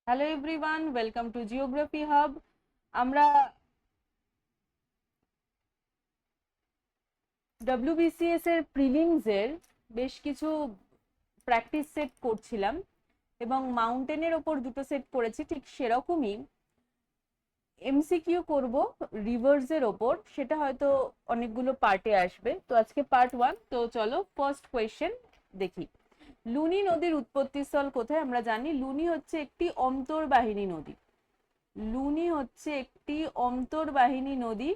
Hello everyone, welcome to geography hub. আমরা WBCS এর prelims এর বেশ কিছু প্র্যাকটিস সেট করছিলাম এবং মাউন্টেনের ওপর দুটো সেট করেছি। ঠিক সেরকমই এমসিকিউ করব রিভার্স এর ওপর, সেটা হয়তো অনেকগুলো পার্টে আসবে। তো আজকে পার্ট 1। তো চলো ফার্স্ট কোয়েশ্চেন দেখি। লুনি নদীর উৎপত্তিস্থল কোথায়? আমরা জানি লুনি হচ্ছে একটি অন্তর্বাহিনী নদী। লুনি হচ্ছে একটি অন্তর্বাহিনী নদী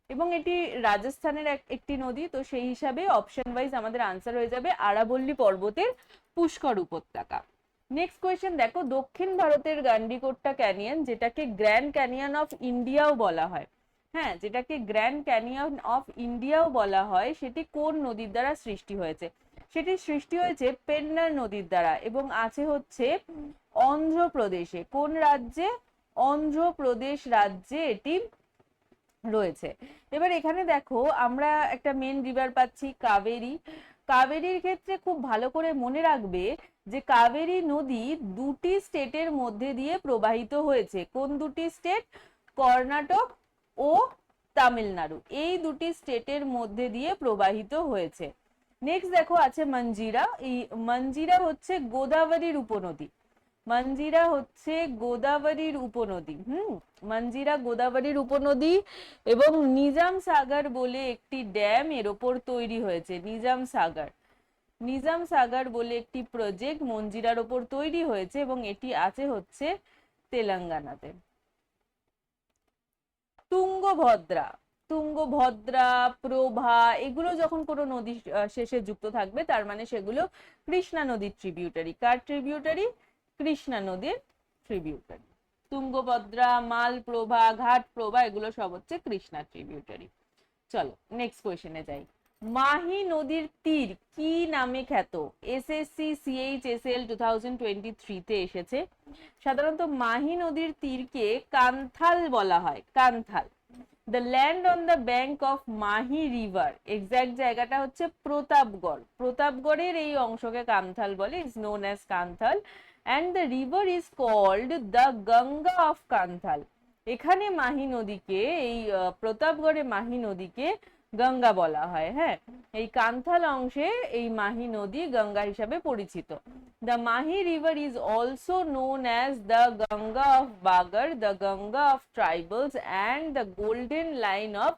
এবং এটি রাজস্থানের একটি নদী। তো সেই হিসাবে অপশন ওয়াইজ আমাদের আনসার হয়ে যাবে আরাবল্লী পর্বতের পুষ্কর উপত্যকা। নেক্সট কোয়েশ্চেন দেখো, দক্ষিণ ভারতের গান্ডিকোট্টা ক্যানিয়ন, যেটাকে গ্র্যান্ড ক্যানিয়ন অফ ইন্ডিয়াও বলা হয়, হ্যাঁ, যেটাকে গ্র্যান্ড ক্যানিয়ন অফ ইন্ডিয়াও বলা হয়, সেটি কোন নদীর দ্বারা সৃষ্টি হয়েছে? সেটি সৃষ্টি হয়েছে পেন্নার নদীর দ্বারা এবং আছে হচ্ছে অন্ধ্রপ্রদেশে। কোন রাজ্যে? অন্ধ্রপ্রদেশ রাজ্যে এটি রয়েছে। এবার এখানে দেখো আমরা একটা মেন রিভার পাচ্ছি কাবেরী। কাবেরীর ক্ষেত্রে খুব ভালো করে মনে রাখবে যে কাবেরী নদী দুটি স্টেটের মধ্যে দিয়ে প্রবাহিত হয়েছে। কোন দুটি স্টেট? কর্ণাটক ও তামিলনাড়ু, এই দুটি স্টেটের মধ্যে দিয়ে প্রবাহিত হয়েছে। নেক্সট দেখো আছে মঞ্জিরা। এই মঞ্জিরা হচ্ছে গোদাবরীর উপনদী। মঞ্জিরা হচ্ছে গোদাবরীর উপনদী। মঞ্জিরা গোদাবরীর উপনদী এবং নিজাম সাগর বলে একটি ড্যাম এর ওপর তৈরি হয়েছে। নিজাম সাগর, নিজাম সাগর বলে একটি প্রজেক্ট মঞ্জিরার ওপর তৈরি হয়েছে এবং এটি আছে হচ্ছে তেলেঙ্গানাতে। তুঙ্গভদ্রা, তুঙ্গভদ্রা, প্রভা, এগুলো যখন কোনো নদী শেষে যুক্ত থাকবে তার মানে সেগুলো কৃষ্ণা নদীর ট্রিবিউটারি। কার ট্রিবিউটারি? কৃষ্ণা নদীর ট্রিবিউটারি। তুঙ্গভদ্রা, মালপ্রভা, ঘাটপ্রভা এগুলো সব হচ্ছে কৃষ্ণা ট্রিবিউটারি। চলো নেক্সট কোয়েশ্চেনে যাই। মাহি নদীর তীর কি নামে খ্যাত? এসএসসি সিএইচএসএল 2023 তে এসেছে। সাধারণত মাহি নদীর তীরকে কান্থাল বলা হয়। Kanthal. The land on the bank of Mahi river, exact জায়গাটা হচ্ছে প্রতাপগড়। প্রতাপগড়ের এই অংশকে কান্থাল বলে, is known as Kanthal, and the river is called the Ganga of Kanthal. এখানে মাহি নদীকে, এই প্রতাপগড়ে মাহি নদীকে গঙ্গা বলা হয়। হ্যাঁ, এই কান্থাল অংশে এই মাহি নদী গঙ্গা হিসাবে পরিচিত। The Mahi river is also known as the Ganga of Bagar, the Ganga of tribals and the golden line of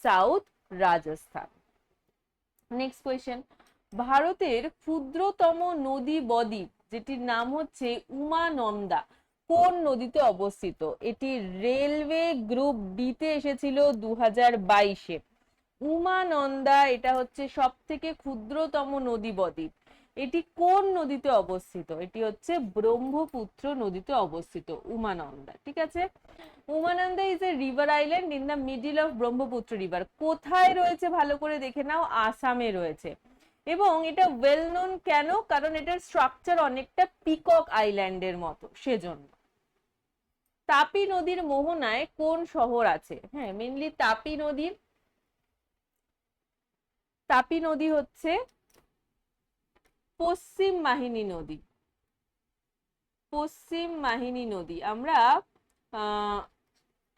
South Rajasthan. Next question, ভারতের ক্ষুদ্রতম নদী বদ্বীপ যেটির নাম হচ্ছে উমানন্দা কোন নদীতে অবস্থিত? এটি রেলওয়ে গ্রুপ ডি তে এসেছিল 2022-এ। উমানন্দা এটা হচ্ছে সব থেকে ক্ষুদ্রতম নদী বদ্বীপ। এটি কোন নদীতে অবস্থিত? এটি হচ্ছে ব্রহ্মপুত্র নদীতে অবস্থিত উমানন্দা। ঠিক আছে, Umananda is a river island in the middle of Brahmaputra river. কোথায় রয়েছে ভালো করে দেখে নাও, আসামে রয়েছে। এবং এটা ওয়েল নোন কেন? কারণ এটার স্ট্রাকচার অনেকটা পিকক আইল্যান্ডের মতো, সেজন্য। তাপি নদীর মোহনায় কোন শহর আছে? হ্যাঁ, মেনলি তাপি নদীর, তাপি নদী হচ্ছে পশ্চিম মাহিনী নদী। পশ্চিম মাহিনী নদী আমরা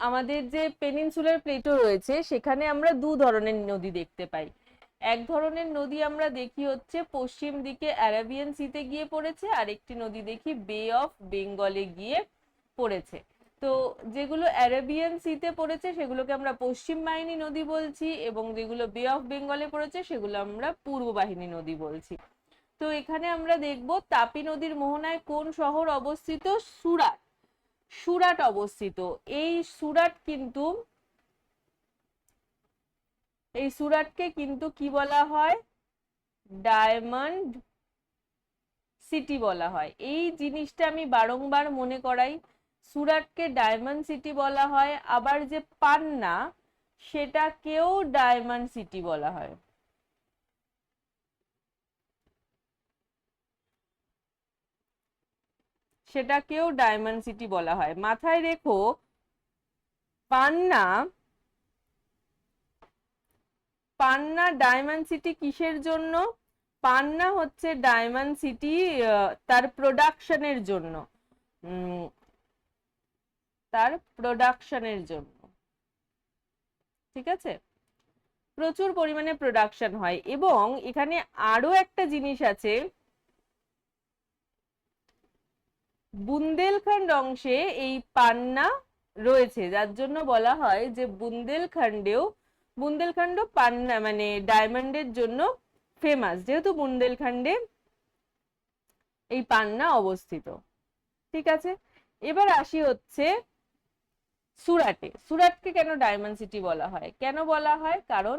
আমাদের যে পেনিনসুলার প্লেটো রয়েছে সেখানে আমরা দু ধরনের নদী দেখতে পাই। এক ধরনের নদী আমরা দেখি হচ্ছে পশ্চিম দিকে অ্যারাবিয়ান সিতে গিয়ে পড়েছে, আর একটি নদী দেখি বে অফ বেঙ্গলে গিয়ে পড়েছে। তো যেগুলো অ্যারাবিয়ান সিতে পড়েছে সেগুলোকে আমরা পশ্চিম বাহিনী নদী বলছি, এবং যেগুলো বে অফ বেঙ্গলে পড়েছে সেগুলো আমরা পূর্ব বাহিনী নদী বলছি। তো এখানে আমরা দেখব তাপি নদীর মোহনায় কোন শহর অবস্থিত? সুরাট। সুরাট অবস্থিত। এই সুরাট কিন্তু, এই সুরাটকে কিন্তু কি বলা হয়? ডায়মন্ড সিটি বলা হয়। এই জিনিসটা আমি বারংবার মনে করাই, সুরাটকে ডায়মন্ড সিটি বলা হয়। আবার যে পান্না, সেটাকেও ডায়মন্ড সিটি বলা হয়। সেটাকেও ডায়মন্ড সিটি বলা হয়, মাথায় রেখো। পান্না, পান্না ডায়মন্ড সিটি কিসের জন্য? পান্না হচ্ছে ডায়মন্ড সিটি তার প্রোডাকশনের জন্য। তার প্রোডাকশনের জন্য। ঠিক আছে, প্রচুর পরিমাণে প্রোডাকশন হয়। এবং এখানে আরো একটা জিনিস আছে, বুন্দেলখণ্ড অংশে এই পান্না রয়েছে, যার জন্য বলা হয় যে বুন্দেলখণ্ড পান্না মানে ডায়মন্ডের জন্য ফেমাস, যেহেতু বুন্দেলখণ্ডে এই পান্না অবস্থিত। ঠিক আছে, এবার আসি হচ্ছে সুরাটে। সুরাটকে কেন ডায়মন্ড সিটি বলা হয়? কেন বলা হয়? কারণ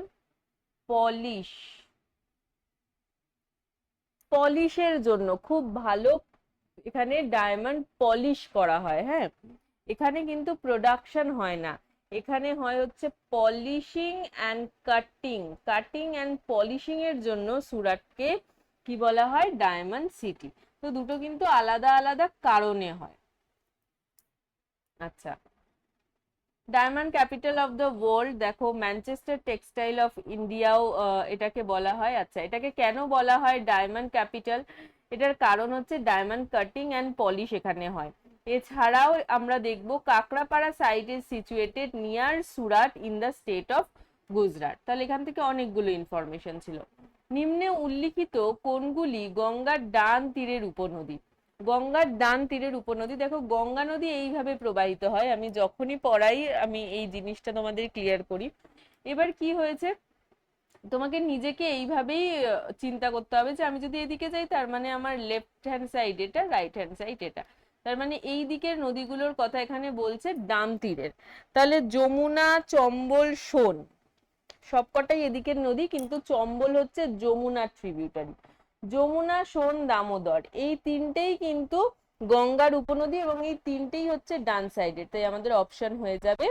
পলিশের জন্য খুব ভালো এখানে ডায়মন্ড পলিশ করা হয়। হ্যাঁ, এখানে কিন্তু প্রোডাকশন হয় না, এখানে হয় হচ্ছে polishing and cutting and polishing এর জন্য সুরাটকে কি বলা হয়? Diamond city. তো দুটো কিন্তু আলাদা আলাদা কারণে হয়। আচ্ছা, diamond capital of the world, দেখো ম্যানচেস্টার টেক্সটাইল অফ ইন্ডিয়াও এটাকে বলা হয়। আচ্ছা, এটাকে কেন বলা হয় ডায়মন্ড ক্যাপিটাল? এটার কারণ হচ্ছে ডায়মন্ড কাটিং অ্যান্ড পলিশ এখানে হয়। এছাড়াও আমরা দেখব Kakrapar site is situated near Surat in the state of Gujarat. তাহলে এখান থেকে অনেকগুলো ইনফরমেশন ছিল। নিম্নে উল্লিখিত কোনগুলি গঙ্গার ডান তীরের উপনদী? গঙ্গার ডান তীরের উপনদী, দেখো গঙ্গা নদী এইভাবে প্রবাহিত হয়, আমি যখনই পড়াই আমি এই জিনিসটা তোমাদের ক্লিয়ার করি। এবার কি হয়েছে, তোমাকে নিজেকে এইভাবেই চিন্তা করতে হবে যে আমি যদি এদিকে যাই তার মানে আমার লেফট হ্যান্ড সাইড এটা, রাইট হ্যান্ড সাইড এটা, তার মানে এই দিকের নদীগুলোর কথা এখানে বলছে ডান তীরের। তাহলে যমুনা, চম্বল, সোন সবকটাই এদিকের নদী, কিন্তু চম্বল হচ্ছে যমুনা ট্রিবিউটারি। যমুনা, সোন, দামোদর এই তিনটেই কিন্তু গঙ্গার উপনদী এবং এই তিনটেই হচ্ছে ডান সাইডের। তাই আমাদের অপশন হয়ে যাবে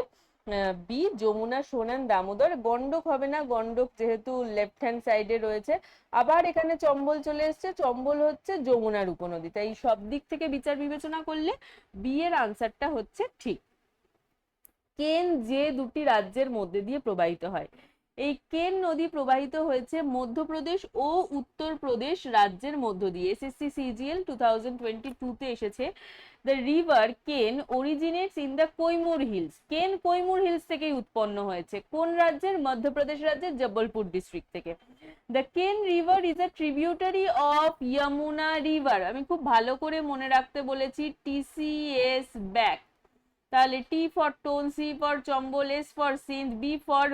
বি, যমুনা, সোন এন্ড দামোদর। গন্ডক হবে না, গন্ডক যেহেতু লেফট হ্যান্ড সাইডে রয়েছে। আবার এখানে চম্বল চলে এসছে, চম্বল হচ্ছে যমুনার উপনদী। তাই সব দিক থেকে বিচার বিবেচনা করলে বি এর আনসারটা হচ্ছে ঠিক। কেন যে দুটি রাজ্যের মধ্যে দিয়ে প্রবাহিত হয়? এই কেন নদী প্রবাহিত হয়েছে মধ্যপ্রদেশ ও উত্তরপ্রদেশ রাজ্যের মধ্য দিয়ে। এসএসসি সিজিএল 2022 তে এসেছে। দ্য রিভার কেন originates in the Kaimur hills. কেন কৈমুর হিলস থেকেই উৎপন্ন হয়েছে। কোন রাজ্যের? মধ্যপ্রদেশ রাজ্যের জবলপুর ডিস্ট্রিক্ট থেকে। The Ken river is a tributary of Yamuna river. আমি খুব ভালো করে মনে রাখতে বলেছি, টিসিএস ব্যাক। তাহলে T for Tons, C for Chambal, S for Sindh, B for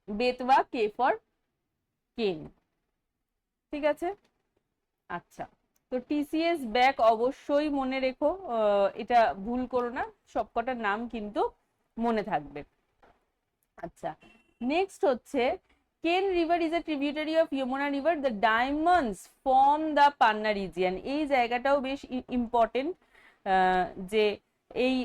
Betwa, K for Ken. ঠিক আছে, আচ্ছা, তো টিসিএস ব্যাক অবশ্যই মনে রেখো, এটা ভুল করো না, সবকটার নাম কিন্তু মনে থাকবে। আচ্ছা, নেক্সট হচ্ছে Ken river is a tributary of Yamuna river, the diamonds from the Panna region. এই জায়গাটাও বেশ ইম্পর্টেন্ট, যে এই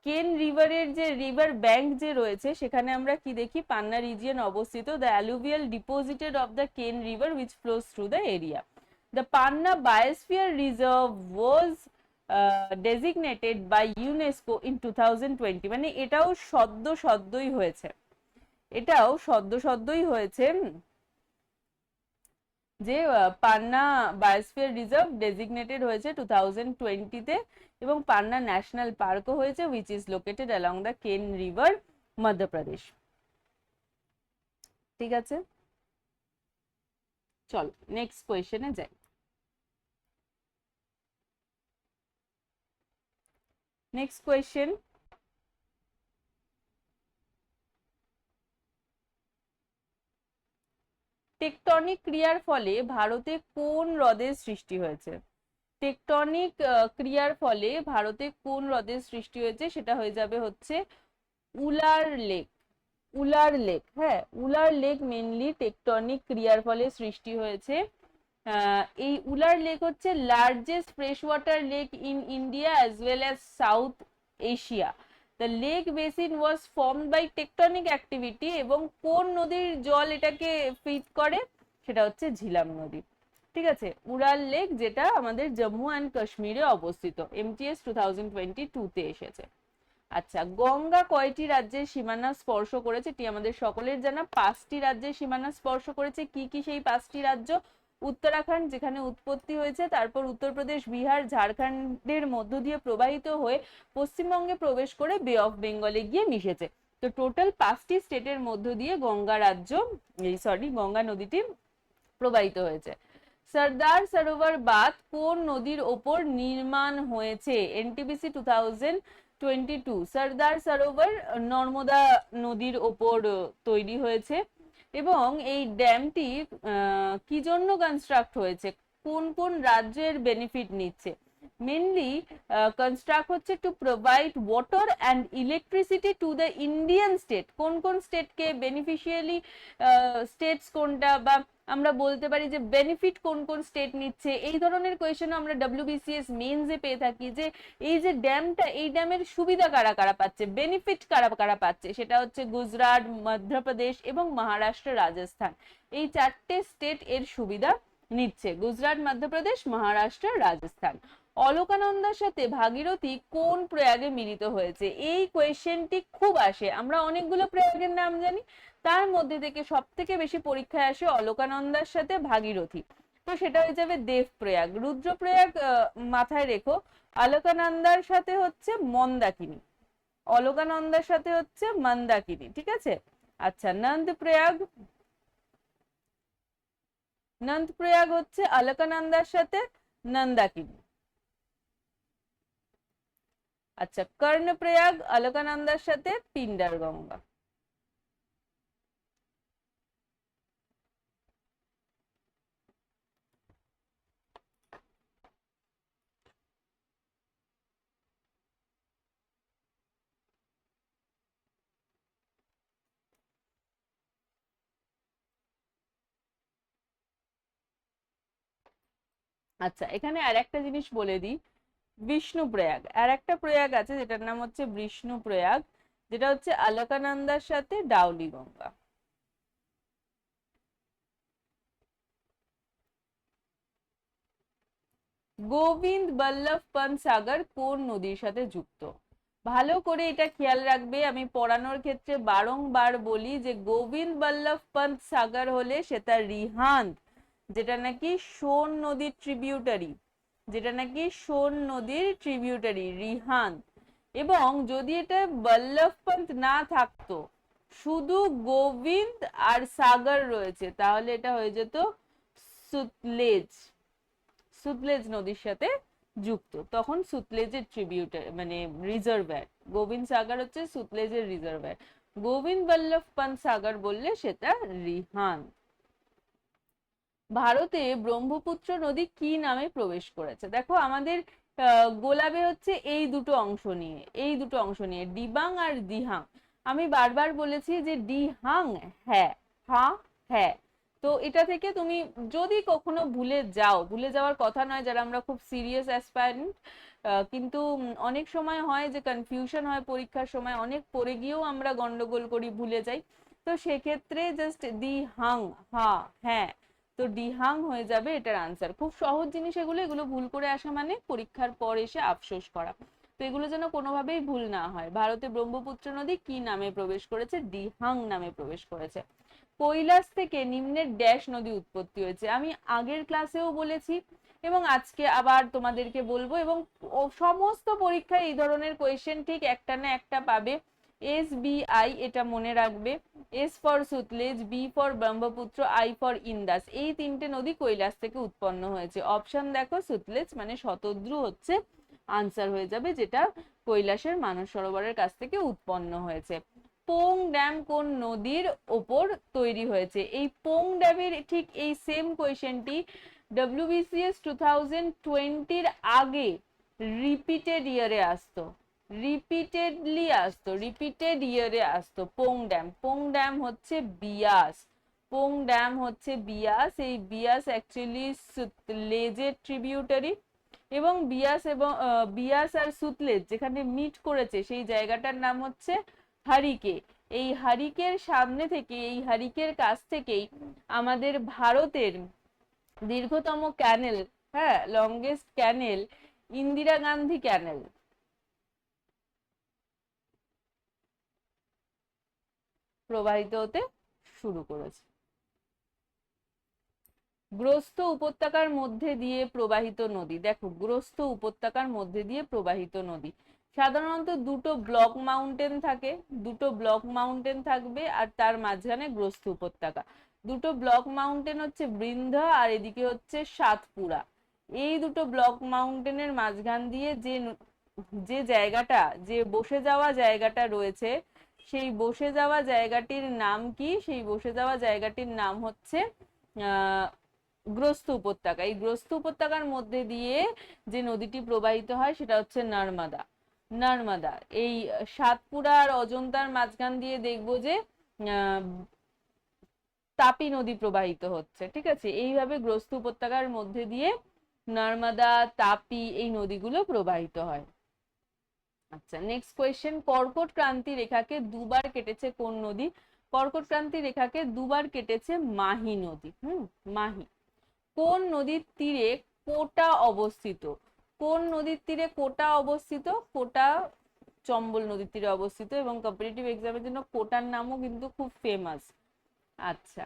কেন রিভারের যে রিভার ব্যাংক যে রয়েছে সেখানে আমরা কি দেখি? পান্না রিজিয়ন অবস্থিত। The alluvial deposited of the Ken river which flows through the area. The Panna biosphere reserve was designated by UNESCO in 2020। মানে এটাও সদ্যই হয়েছে, এটাও সদ্যই হয়েছে যে পান্না বায়োস্ফিয়ার রিজার্ভ ডেজিগনেটেড হয়েছে 2020 তে, এবং পান্না ন্যাশনাল পার্কও হয়েছে which is located along the কেন রিভার, মধ্যপ্রদেশ। ঠিক আছে, চলো নেক্সট কোয়েশ্চেনে যাই। নেক্সট কোয়েশ্চেন, টেকটনিক ক্রিয়ার ফলে ভারতে কোন হ্রদের সৃষ্টি হয়েছে? টেকটনিক ক্রিয়ার ফলে ভারতে কোন হ্রদের সৃষ্টি হয়েছে? সেটা হয়ে যাবে হচ্ছে উলার লেক। উলার লেক, হ্যাঁ, উলার লেক মেনলি টেকটনিক ক্রিয়ার ফলে সৃষ্টি হয়েছে। এই উলার লেক হচ্ছে largest fresh water lake in India as well as South Asia. The lake basin was formed by tectonic activity. এবং কোন নদীর জল এটাকে ফিড করে? সেটা হচ্ছে ঝিলাম নদী। ঠিক আছে, উড়াল লেক যেটা আমাদের জম্মু অ্যান্ড কাশ্মীরে অবস্থিত, এমটিএস 2022 তে এসেছে। আচ্ছা, গঙ্গা কয়টি রাজ্যের সীমানা স্পর্শ করেছে? এটি আমাদের সকলের জানা, 5টি রাজ্যের সীমানা স্পর্শ করেছে। কি কি সেই 5টি রাজ্য? উত্তরাখণ্ড যেখানে উৎপত্তি হয়েছে, তারপর উত্তরপ্রদেশ, বিহার, ঝাড়খণ্ডের মধ্য দিয়ে প্রবাহিত হয়ে পশ্চিমবঙ্গে প্রবেশ করে বে অফ বেঙ্গলে গিয়ে মিশেছে। তো টোটাল 5টি স্টেটের মধ্য দিয়ে গঙ্গা নদীটি প্রবাহিত হয়েছে। সর্দার সরোবর বাঁধ কোন নদীর ওপর নির্মাণ হয়েছে? এনটিপিসি 2022। সর্দার সরোবর নর্মদা নদীর ওপর তৈরি হয়েছে এবং এই ড্যামটি কি জন্য কনস্ট্রাক্ট হয়েছে, কোন কোন রাজ্যের বেনিফিট নিচ্ছে? মেনলি কনস্ট্রাক্ট হচ্ছে to provide water and electricity to the Indian state. কোন কোন স্টেটকে বেনিফিশিয়ালি স্টেটস কোনটা, বা আমরা বলতে পারি যে বেনিফিট কোন কোন স্টেট নিচ্ছে, এই ধরনের কোয়েশ্চেন আমরা ডব্লিউবিসিএস মেইনসে পেয়ে থাকি যে এই যে ড্যামটা, এই ড্যামের সুবিধা কারা কারা পাচ্ছে, বেনিফিট কারা কারা পাচ্ছে, সেটা হচ্ছে গুজরাট, মধ্যপ্রদেশ এবং মহারাষ্ট্র, রাজস্থান। এই 4টে স্টেট এর সুবিধা নিচ্ছে, গুজরাট, মধ্যপ্রদেশ, মহারাষ্ট্র, রাজস্থান। অলকানন্দার সাথে ভাগীরথী কোন প্রয়াগে মিলিত হয়েছে? এই কোয়েশ্চেনটি খুব আসে, আমরা অনেকগুলো প্রয়াগের নাম জানি, তার মধ্যে থেকে সব থেকে বেশি পরীক্ষায় আসে অলকানন্দার সাথে ভাগীরথী। তো সেটা হয়ে যাবে দেবপ্রয়াগ। রুদ্রপ্রয়াগ মাথায় রেখো, অলকানন্দার সাথে হচ্ছে মন্দাকিনী, অলকানন্দার সাথে হচ্ছে মন্দাকিনী, ঠিক আছে। আচ্ছা, নন্দপ্রয়াগ হচ্ছে অলকানন্দার সাথে নন্দাকিনী। আচ্ছা, কর্ণপ্রয়াগ অলকানন্দার সাথে পিন্ডার গঙ্গা। আচ্ছা, এখানে আর একটা জিনিস বলে দিই, বিষ্ণুপ্রয়াগ, আর একটা প্রয়াগ আছে যেটার নাম হচ্ছে বিষ্ণুপ্রয়াগ, যেটা হচ্ছে অলকানন্দার সাথে ডাউলি গঙ্গা। গোবিন্দ বল্লভ পন্ত সাগর কোন নদীর সাথে যুক্ত? ভালো করে এটা খেয়াল রাখবে, আমি পড়ানোর ক্ষেত্রে বারংবার বলি যে গোবিন্দ বল্লভ পন্ত সাগর হলে সেটা রিহান্দ, যেটা নাকি সোন নদীর ট্রিবিউটারি, রিহান্দ। এবং যদি এটা বল্লভ পন্ত না থাকতো, শুধু গোবিন্দ আর সাগর রয়েছে, তাহলে এটা হয়ে যেত সুতলেজ, নদীর সাথে যুক্ত। তখন সুতলেজের ট্রিবিউটার মানে রিজার্ভার, গোবিন্দ সাগর হচ্ছে সুতলেজের রিজার্ভার, গোবিন্দ বল্লভ পন্ত সাগর বললে সেটা রিহান্দ। ভারতে ব্রহ্মপুত্র নদী কি নামে প্রবেশ করেছে? দেখো আমাদের গোলাবে হচ্ছে এই দুটো অংশ নিয়ে ডিবাং আর দিহাং। আমি বারবার বলেছি যে ডিহাং হ্যাঁ, হ্যাঁ। তো এটা থেকে তুমি যদি কখনো ভুলে যাওয়ার কথা নয়, যারা আমরা খুব সিরিয়াস অ্যাসপায়ারেন্ট, কিন্তু অনেক সময় হয় যে কনফিউশন হয় পরীক্ষার সময়, অনেক পড়ে গিয়েও আমরা গন্ডগোল করি, ভুলে যাই। তো সেক্ষেত্রে জাস্ট দিহাং, হ্যাঁ, তো ডিহাং হয়ে যাবে এটার আনসার। খুব সহজ জিনিস এগুলো, ভুল করে আসা মানে পরীক্ষার পর এসে আফসোস করা। তো এগুলো যেন কোনোভাবেই ভুল না হয়। ভারতে ব্রহ্মপুত্র নদী কি নামে প্রবেশ করেছে? ডিহাং নামে প্রবেশ করেছে। কৈলাস থেকে নিম্নের ড্যাশ নদী উৎপত্তি হয়েছে? আমি আগের ক্লাসেও বলেছি এবং আজকে আবার তোমাদেরকে বলবো, এবং সমস্ত পরীক্ষায় এই ধরনের কোয়েশ্চেন ঠিক একটা না একটা পাবে। SBI, এটা মনে রাখবে। S for Sutlej, B for Brahmaputra, I for Indus. এই 3টে নদী কৈলাস থেকে উৎপন্ন হয়েছে। অপশন দেখো, সুতলেজ মানে শতদ্রু হচ্ছে আনসার হয়ে যাবে, যেটা কৈলাসের মানস সরোবরের কাছ থেকে উৎপন্ন হয়েছে। পোং ড্যাম কোন নদীর ওপর তৈরি হয়েছে? এই পোং ড্যামের ঠিক এই সেম কোয়েশ্চেনটি WBCS 2020-র আগে রিপিটেড ইয়ারে আসতো, রিপিটেড ইয়ারে আসতো। পোং ড্যাম হচ্ছে বিয়াস, এই বিয়াস অ্যাকচুয়ালি সুতলেজের ট্রিবিউটারি, এবং বিয়াস আর সুতলেজ যেখানে মিট করেছে সেই জায়গাটার নাম হচ্ছে হারিকে। এই হারিকের সামনে থেকে, এই হারিকের কাছ থেকেই আমাদের ভারতের দীর্ঘতম ক্যানেল, হ্যাঁ, লংগেস্ট ক্যানেল, ইন্দিরা গান্ধী ক্যানেল প্রবাহিত হতে শুরু করেছে। গ্রস্ত উপত্যকার মধ্যে দিয়ে প্রবাহিত নদী, দেখো গ্রস্ত উপত্যকার মধ্যে দিয়ে প্রবাহিত নদী সাধারণত দুটো ব্লক মাউন্টেন থাকে, দুটো ব্লক মাউন্টেন থাকবে আর তার মাঝখানে গ্রস্ত উপত্যকা। দুটো ব্লক মাউন্টেন হচ্ছে বৃন্ধা আর এদিকে হচ্ছে সাতপুরা। এই দুটো ব্লক মাউন্টেনের মাঝখান দিয়ে যে যে জায়গাটা, যে বসে যাওয়া জায়গাটা রয়েছে, সেই বসে যাওয়া জায়গাটির নাম কি? সেই বসে যাওয়া জায়গাটির নাম হচ্ছে গ্রস্ত উপত্যকা। এই গ্রস্ত উপত্যকার মধ্যে দিয়ে যে নদীটি প্রবাহিত হয় সেটা হচ্ছে নর্মদা। নর্মদা এই সাতপুরা আর অজন্তার মাঝখান দিয়ে দেখবো যে তাপি নদী প্রবাহিত হচ্ছে, ঠিক আছে। এইভাবে গ্রস্ত উপত্যকার মধ্যে দিয়ে নর্মদা, তাপি এই নদীগুলো প্রবাহিত হয়। আচ্ছা, নেক্সট কোয়েশ্চেন, কর্কট ক্রান্তি রেখাকে দুবার কেটেছে কোন নদী? কর্কট ক্রান্তি রেখাকে দুবার কেটেছে মাহি নদী। মাহি। কোন নদীর তীরে কোটা অবস্থিত? কোন নদীর তীরে কোটা অবস্থিত? কোটা চম্বল নদীর তীরে অবস্থিত এবং কম্পিটিটিভ এক্সামের জন্য কোটার নামও কিন্তু খুব ফেমাস। আচ্ছা,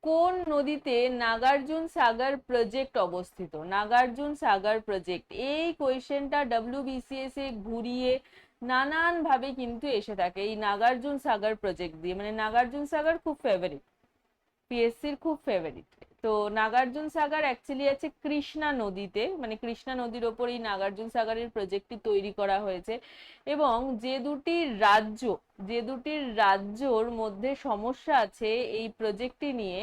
কোন নদীতে নাগার্জুন সাগর প্রজেক্ট অবস্থিত? নাগার্জুন সাগর প্রজেক্ট, এই কোয়েশ্চেনটা WBCS এ ঘুরিয়ে নানান ভাবে কিন্তু এসে থাকে এই নাগার্জুন সাগর প্রজেক্ট দিয়ে। মানে নাগার্জুন সাগর খুব ফেভারিট, পিএসসির খুব ফেভারিট। তো নাগার্জুন সাগর অ্যাকচুয়ালি আছে কৃষ্ণা নদীতে, মানে কৃষ্ণা নদীর ওপর এই নাগার্জুন সাগরের প্রজেক্টটি তৈরি করা হয়েছে। এবং যে দুটির রাজ্যর মধ্যে সমস্যা আছে এই প্রজেক্টটি নিয়ে,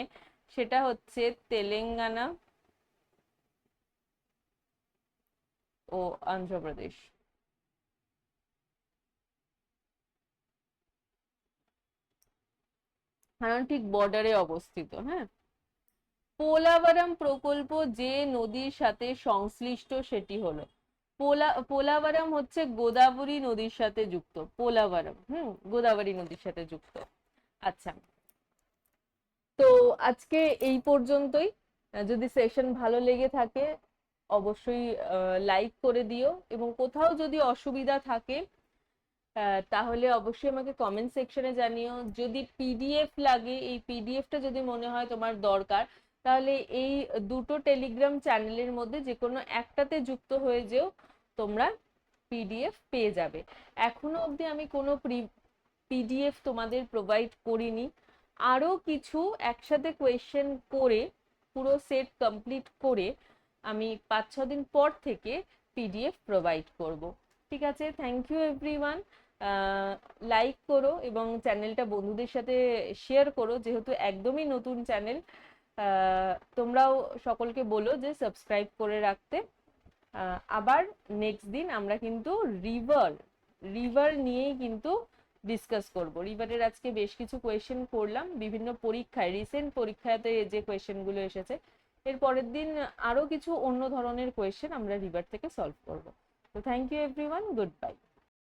সেটা হচ্ছে তেলেঙ্গানা ও অন্ধ্রপ্রদেশ। কারণ ঠিক বর্ডারে অবস্থিত। হ্যাঁ, পোলাভারাম প্রকল্প যে নদীর সাথে সংশ্লিষ্ট সেটি হলো, পোলাভারাম হচ্ছে গোদাবরী নদীর সাথে যুক্ত। পোলাভারাম গোদাবরী নদীর সাথে যুক্ত। আচ্ছা, তো আজকে এই পর্যন্তই। যদি সেশন ভালো লেগে থাকে অবশ্যই লাইক করে দিও, এবং কোথাও যদি অসুবিধা থাকে তাহলে অবশ্যই আমাকে কমেন্ট সেকশনে জানিও। যদি পিডিএফ লাগে, এই পিডিএফটা যদি মনে হয় তোমার দরকার, তাহলে এই দুটো টেলিগ্রাম চ্যানেলের মধ্যে যে কোনো একটাতে যুক্ত হয়ে যেও, তোমরা পিডিএফ পেয়ে যাবে। এখনো অবধি আমি কোনো পিডিএফ তোমাদের প্রোভাইড করিনি। আরো কিছু একসাথে কোয়েশ্চেন করে পুরো সেট কমপ্লিট করে আমি 5-6 দিন পর থেকে পিডিএফ প্রোভাইড করব। ঠিক আছে, থ্যাংক ইউ এভরিওয়ান। লাইক করো এবং চ্যানেলটা বন্ধুদের সাথে শেয়ার করো, যেহেতু একদমই নতুন চ্যানেল। তোমরাও সকলকে বলো যে সাবস্ক্রাইব করে রাখতে। আবার নেক্সট দিন আমরা কিন্তু রিভার নিয়েই কিন্তু ডিসকাস করব। রিভারের আজকে বেশ কিছু কোয়েশ্চেন করলাম বিভিন্ন পরীক্ষায়, রিসেন্ট পরীক্ষাতে যে কোয়েশ্চেন গুলো এসেছে। এর পরের দিন আরো কিছু অন্য ধরনের কোয়েশ্চেন আমরা রিভার থেকে সলভ করব। তো thank you everyone, good by.